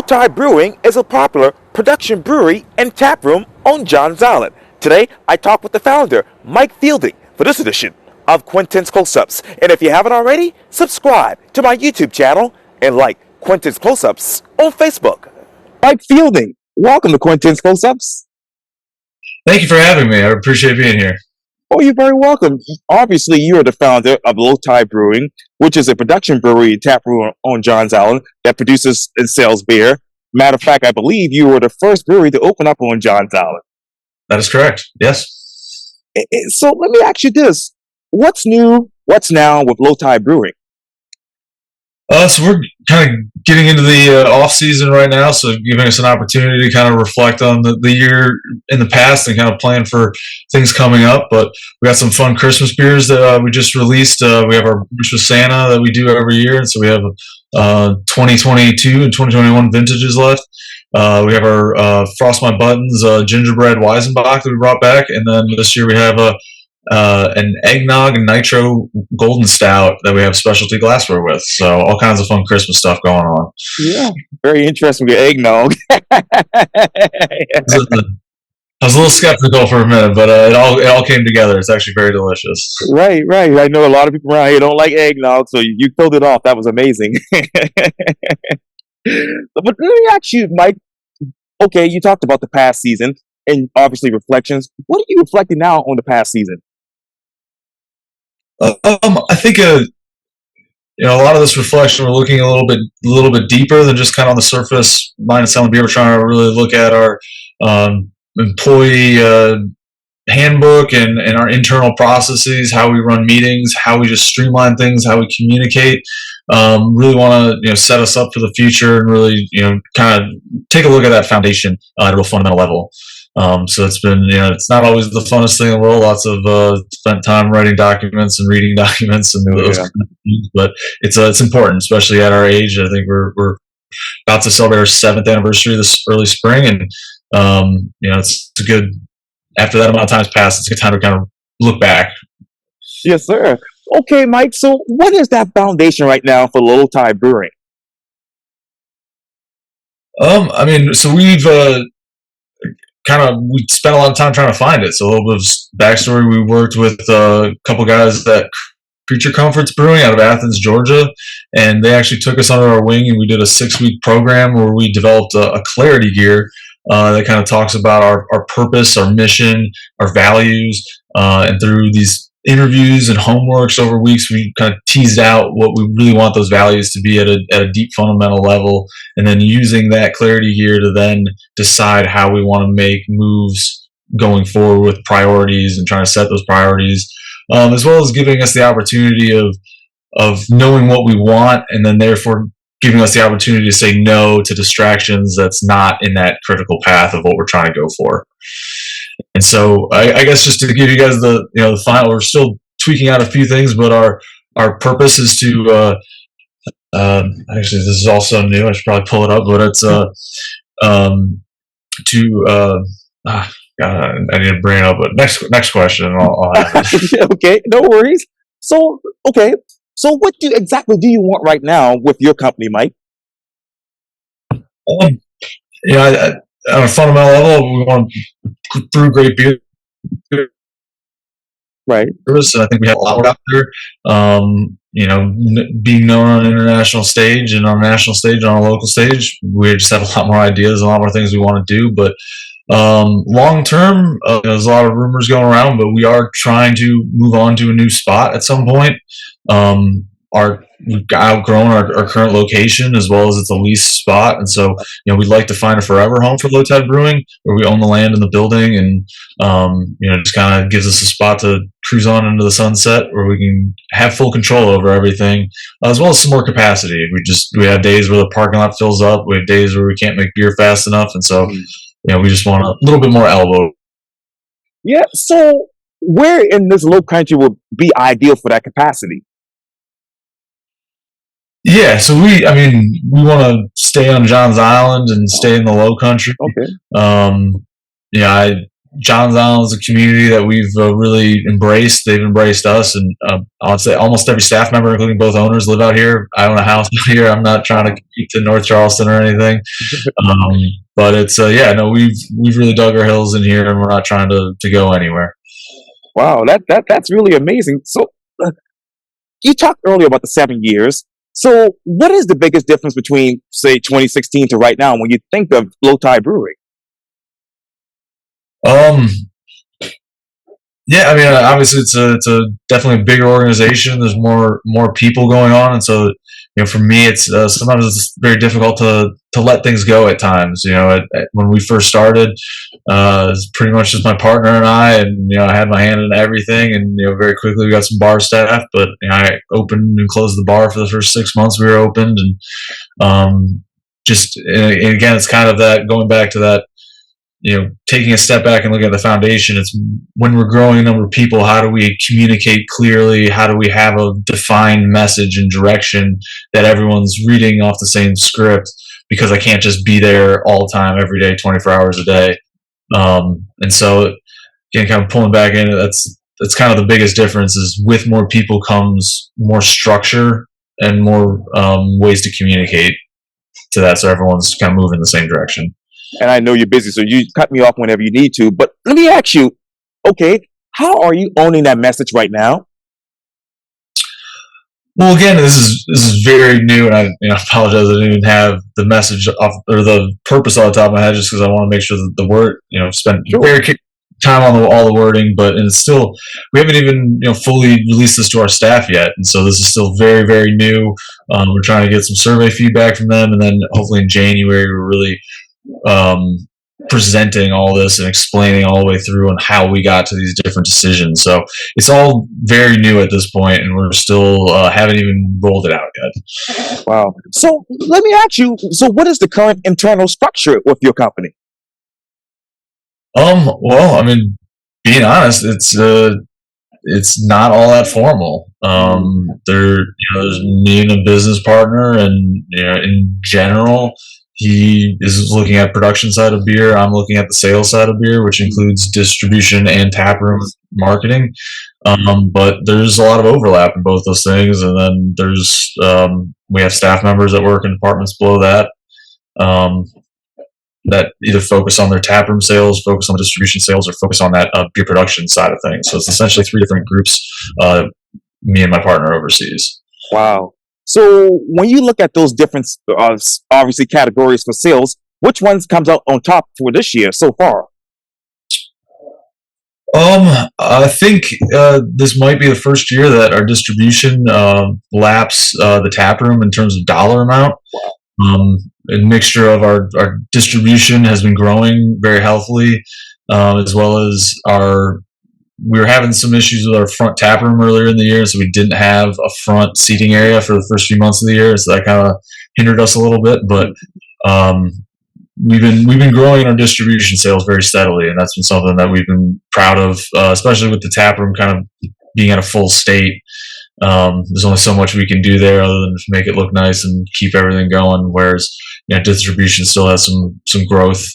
Tide Brewing is a popular production brewery and taproom on Johns Island. Today, I talk with the founder, Mike Fielding, for this edition of Quintin's Close-Ups. And if you haven't already, subscribe to my YouTube channel and like Quintin's Close-Ups on Facebook. Mike Fielding, welcome to Quintin's Close-Ups. Thank you for having me. I appreciate being here. Oh, you're very welcome. Obviously, you are the founder of Low Tide Brewing, which is a production brewery and tap room on Johns Island that produces and sells beer. Matter of fact, I believe you were the first brewery to open up on Johns Island. That is correct. Yes. So let me ask you this. What's new? What's now with Low Tide Brewing? So we're kind of getting into the off season right now, so giving us an opportunity to kind of reflect on the year in the past and kind of plan for things coming up. But we got some fun Christmas beers that we just released. We have our Brunch with Santa that we do every year, and so we have 2022 and 2021 vintages left. We have our Frost My Buttons gingerbread Weizenbach that we brought back, and then this year we have an eggnog and nitro golden stout that we have specialty glassware with. So all kinds of fun Christmas stuff going on. Yeah, very interesting with eggnog. I was a little skeptical for a minute, but it all came together. It's actually very delicious. Right. I know a lot of people around here don't like eggnog, so you filled it off. That was amazing. But let me ask you, Mike. Okay, you talked about the past season and obviously reflections. What are you reflecting now on the past season? I think a lot of this reflection, we're looking a little bit deeper than just kind of on the surface. Mine and Selling Beer, we're trying to really look at our employee handbook and our internal processes, how we run meetings, how we just streamline things, how we communicate. Really want to set us up for the future and really kind of take a look at that foundation at a real fundamental level. So it's been, it's not always the funnest thing in the world. Lots of spent time writing documents and reading documents and those kind of things, but it's important, especially at our age. I think we're about to celebrate our 7th anniversary this early spring, and it's a good, after that amount of time's passed, it's a good time to kind of look back. Yes, sir. Okay, Mike. So what is that foundation right now for Low Tide Brewing? So we've we spent a lot of time trying to find it. So a little bit of backstory: we worked with a couple guys at Creature Comforts Brewing out of Athens, Georgia, and they actually took us under our wing, and we did a 6-week program where we developed a clarity gear that kind of talks about our purpose, our mission, our values, and through these interviews and homeworks over weeks, we kind of teased out what we really want those values to be at a deep fundamental level, and then using that clarity here to then decide how we want to make moves going forward with priorities and trying to set those priorities, as well as giving us the opportunity of knowing what we want, and then therefore giving us the opportunity to say no to distractions that's not in that critical path of what we're trying to go for. And so I guess just to give you guys the final, we're still tweaking out a few things, but our purpose is to actually, this is also new. I should probably pull it up, but it's I need to bring it up. But next question, I'll have it. Okay, no worries. So what exactly do you want right now with your company, Mike? On a fundamental level, we want to brew great beer. Right. And I think we have a lot out there. Being known on an international stage and on a national stage and on a local stage, we just have a lot more ideas, a lot more things we want to do. But long term, there's a lot of rumors going around, but we are trying to move on to a new spot at some point. We've outgrown our current location as well as it's a leased spot, and so we'd like to find a forever home for Low Tide Brewing where we own the land and the building, and just kind of gives us a spot to cruise on into the sunset where we can have full control over everything, as well as some more capacity. We have days where the parking lot fills up, we have days where we can't make beer fast enough, and so we just want a little bit more elbow. Yeah. So where in this low country would be ideal for that capacity? Yeah, so we want to stay on Johns Island and stay in the Low Country. Okay. John's Island is a community that we've really embraced. They've embraced us, and I'd say almost every staff member, including both owners, live out here. I own a house out here. I'm not trying to compete to North Charleston or anything, um, but it's yeah, no, we've really dug our heels in here, and we're not trying to go anywhere. Wow, that's really amazing. So, uh, you talked earlier about the 7 years. So, what is the biggest difference between, say, 2016 to right now when you think of Low Tide Brewery? Um, Yeah, I mean, obviously, it's a definitely a bigger organization. There's more people going on, and so for me, it's sometimes it's very difficult to let things go at times. When we first started, it's pretty much just my partner and I, and I had my hand in everything, and very quickly we got some bar staff, but I opened and closed the bar for the first 6 months we were opened, and and again, it's kind of that going back to that taking a step back and looking at the foundation. It's when we're growing a number of people, how do we communicate clearly? How do we have a defined message and direction that everyone's reading off the same script? Because I can't just be there all the time, every day, 24 hours a day. And so, again, kind of pulling back in, that's kind of the biggest difference. Is with more people comes more structure and more ways to communicate to that, so everyone's kind of moving in the same direction. And I know you're busy, so you cut me off whenever you need to. But let me ask you, okay, how are you owning that message right now? Well, again, this is very new, and I apologize. I didn't even have the message off, or the purpose off the top of my head, just because I want to make sure that the word, spent Sure. very time on all the wording, and it's still, we haven't even fully released this to our staff yet, and so this is still very very new. We're trying to get some survey feedback from them, and then hopefully in January we're really um, presenting all this and explaining all the way through on how we got to these different decisions. So it's all very new at this point, and we're still haven't even rolled it out yet. Wow. So let me ask you, so what is the current internal structure with your company? Well, I mean, being honest, it's not all that formal. There's me and a business partner, and in general, he is looking at production side of beer. I'm looking at the sales side of beer, which includes distribution and taproom marketing. But there's a lot of overlap in both those things, and then we have staff members that work in departments below that. Um, that either focus on their taproom sales, focus on distribution sales, or focus on that beer production side of things. So it's essentially three different groups. Me and my partner oversees. Wow. So when you look at those different, obviously categories for sales, which ones comes out on top for this year so far? I think this might be the first year that our distribution laps the taproom in terms of dollar amount. A mixture of our distribution has been growing very healthily, as well as we were having some issues with our front tap room earlier in the year, so we didn't have a front seating area for the first few months of the year, so that kind of hindered us a little bit. But we've been growing our distribution sales very steadily, and that's been something that we've been proud of, especially with the tap room kind of being at a full state. There's only so much we can do there other than make it look nice and keep everything going. Whereas distribution still has some growth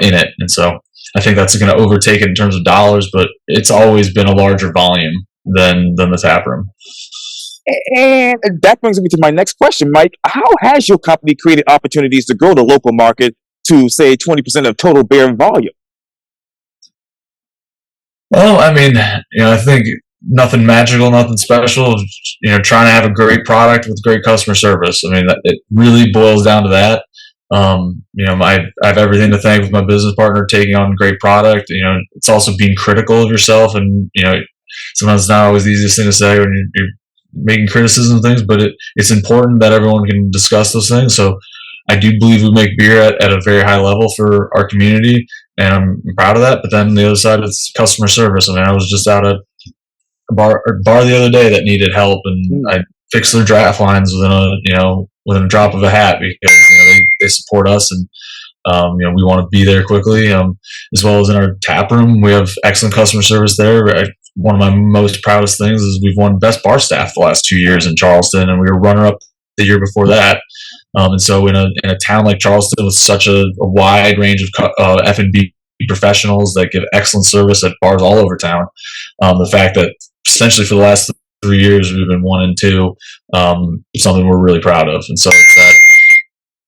in it, and so I think that's going to overtake it in terms of dollars. But it's always been a larger volume than the tap room. And that brings me to my next question, Mike. How has your company created opportunities to grow the local market to, say, 20% of total beer volume? Well, I mean, I think nothing magical, nothing special. Trying to have a great product with great customer service. I mean, it really boils down to that. I have everything to thank with my business partner taking on great product. It's also being critical of yourself, and sometimes it's not always the easiest thing to say when you're making criticism of things, but it's important that everyone can discuss those things. So I do believe we make beer at a very high level for our community, and I'm proud of that. But then the other side is customer service. I mean, I was just out at a bar the other day that needed help, and I fixed their draft lines within a drop of a hat, because they support us, and we want to be there quickly. As well as in our tap room, we have excellent customer service there. One of my most proudest things is we've won best bar staff the last 2 years in Charleston, and we were runner up the year before that. And so in a town like Charleston with such a wide range of F&B professionals that give excellent service at bars all over town. The fact that essentially for the last 3 years we've been 1 and 2, something we're really proud of. And so it's that,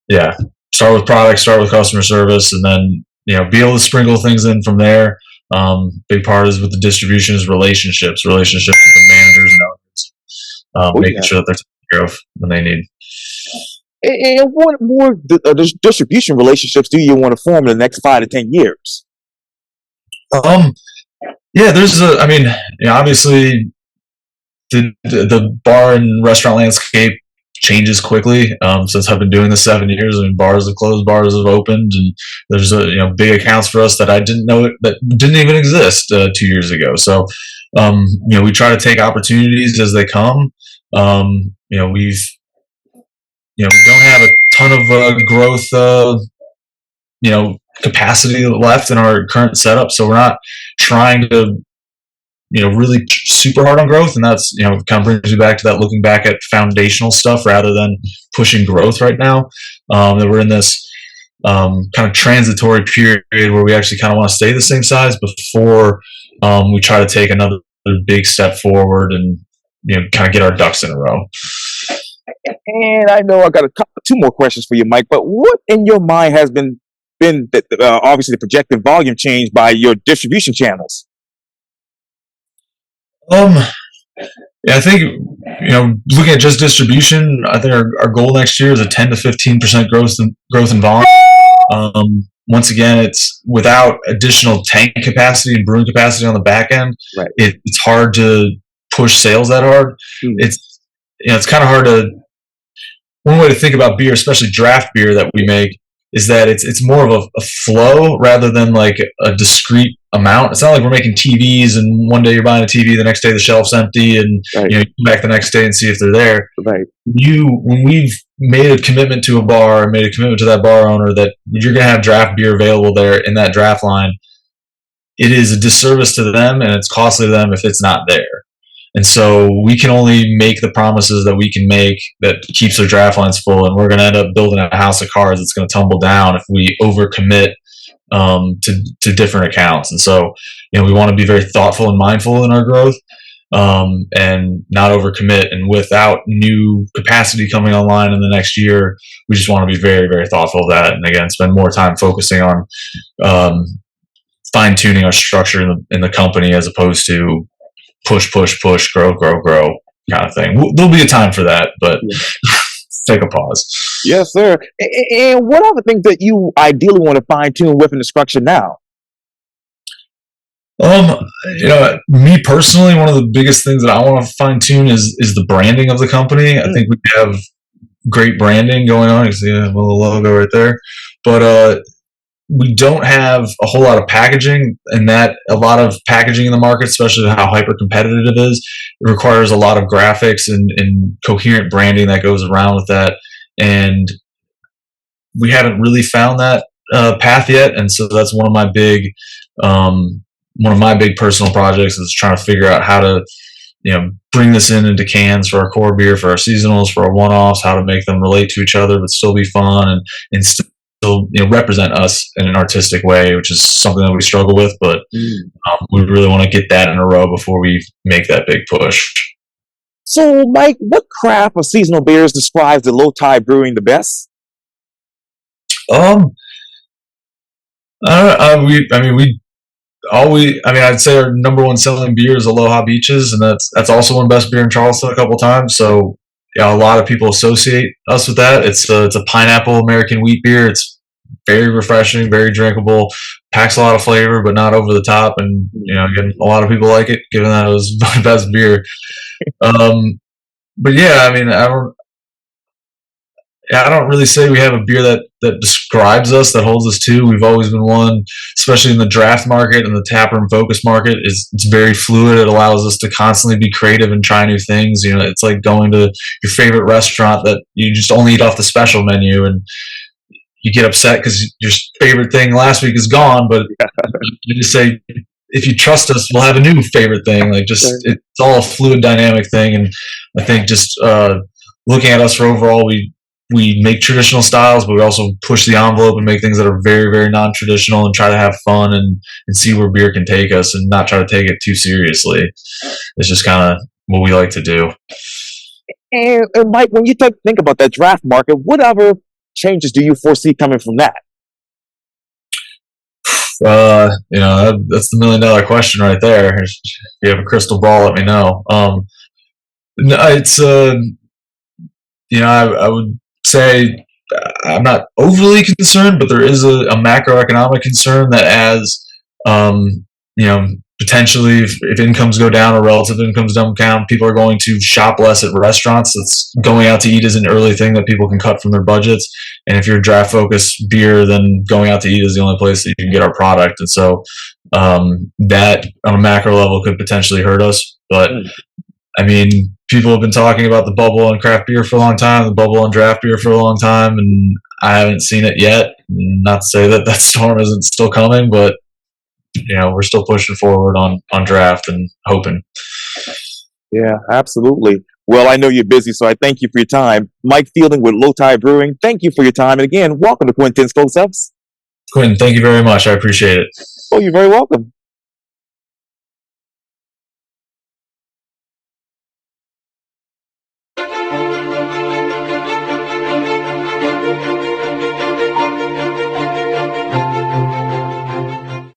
yeah, start with product, start with customer service, and then be able to sprinkle things in from there. Big part is with the distribution is relationships with the managers and owners, making sure that they're taken care of when they need. And what more distribution relationships do you want to form in the next 5 to 10 years? Yeah, obviously the bar and restaurant landscape changes quickly. Since I've been doing this 7 years, bars have closed, bars have opened, and there's big accounts for us that I didn't know that didn't even exist 2 years ago. So we try to take opportunities as they come. We don't have a ton of growth capacity left in our current setup, so we're not trying to really super hard on growth. And that's kind of brings me back to that, looking back at foundational stuff rather than pushing growth right now. That we're in this kind of transitory period where we actually kind of want to stay the same size before we try to take another big step forward and kind of get our ducks in a row. And I know I got 2 more questions for you, Mike, but what in your mind has been obviously the projected volume change by your distribution channels? Yeah, I think looking at just distribution, I think our goal next year is a 10 to 15% growth in volume. Once again, it's without additional tank capacity and brewing capacity on the back end. Right. It's hard to push sales that hard. It's kind of hard to. One way to think about beer, especially draft beer that we make, is that it's more of a flow rather than like a discrete amount. It's not like we're making TVs and one day you're buying a TV, the next day the shelf's empty, and you come back the next day and see if they're there. Right. When we've made a commitment to a bar, made a commitment to that bar owner that you're going to have draft beer available there in that draft line, it is a disservice to them and it's costly to them if it's not there. And so we can only make the promises that we can make that keeps their draft lines full, and we're going to end up building a house of cards that's going to tumble down if we overcommit to different accounts. And so, we want to be very thoughtful and mindful in our growth, and not overcommit. And without new capacity coming online in the next year, we just want to be very, very thoughtful of that. And again, spend more time focusing on fine tuning our structure in the company as opposed to push, grow kind of thing. There'll be a time for that, but take a pause. Yes, sir. And what are the things that you ideally want to fine tune within the structure now? Me personally, one of the biggest things that I want to fine tune is the branding of the company. I think we have great branding going on. You see the logo right there, but we don't have a whole lot of packaging, and that a lot of packaging in the market, especially how hyper competitive it is, it requires a lot of graphics and coherent branding that goes around with that. And we haven't really found that path yet. And so that's one of my big personal projects is trying to figure out how to, bring this into cans for our core beer, for our seasonals, for our one-offs, how to make them relate to each other, but still be fun and still represent us in an artistic way, which is something that we struggle with, but we really want to get that in a row before we make that big push. So, Mike, what craft of seasonal beers describes the Low Tide Brewing the best? I'd say our number one selling beer is Aloha Beaches, and that's also won Best Beer in Charleston a couple times. So, a lot of people associate us with that. It's a pineapple American wheat beer. It's very refreshing, very drinkable, packs a lot of flavor, but not over the top. And again, a lot of people like it, given that it was my best beer. But yeah, I don't really say we have a beer that describes us, that holds us to. We've always been one, especially in the draft market and the taproom focus market. It's very fluid. It allows us to constantly be creative and try new things. It's like going to your favorite restaurant that you just only eat off the special menu, and you get upset because your favorite thing last week is gone. But you just say, if you trust us, we'll have a new favorite thing. It's all a fluid, dynamic thing. And I think just looking at us for overall, we make traditional styles, but we also push the envelope and make things that are very, very non-traditional and try to have fun and see where beer can take us and not try to take it too seriously. It's just kind of what we like to do. And Mike, when you think about that draft market, what other changes do you foresee coming from that? That's the $1 million question right there. If you have a crystal ball, let me know. No, it's I would say I'm not overly concerned, but there is a macroeconomic concern that as potentially if incomes go down or relative incomes don't count, people are going to shop less at restaurants. That's going out to eat is an early thing that people can cut from their budgets. And if you're a draft focused beer, then going out to eat is the only place that you can get our product. And so that on a macro level could potentially hurt us. But I mean, people have been talking about the bubble on craft beer for a long time, the bubble on draft beer for a long time, and I haven't seen it yet. Not to say that storm isn't still coming, but we're still pushing forward on draft and hoping. Yeah, absolutely. Well, I know you're busy, so I thank you for your time. Mike Fielding with Tide Brewing, thank you for your time. And again, welcome to Quintin's Close-Ups. Quintin, thank you very much. I appreciate it. Oh, you're very welcome.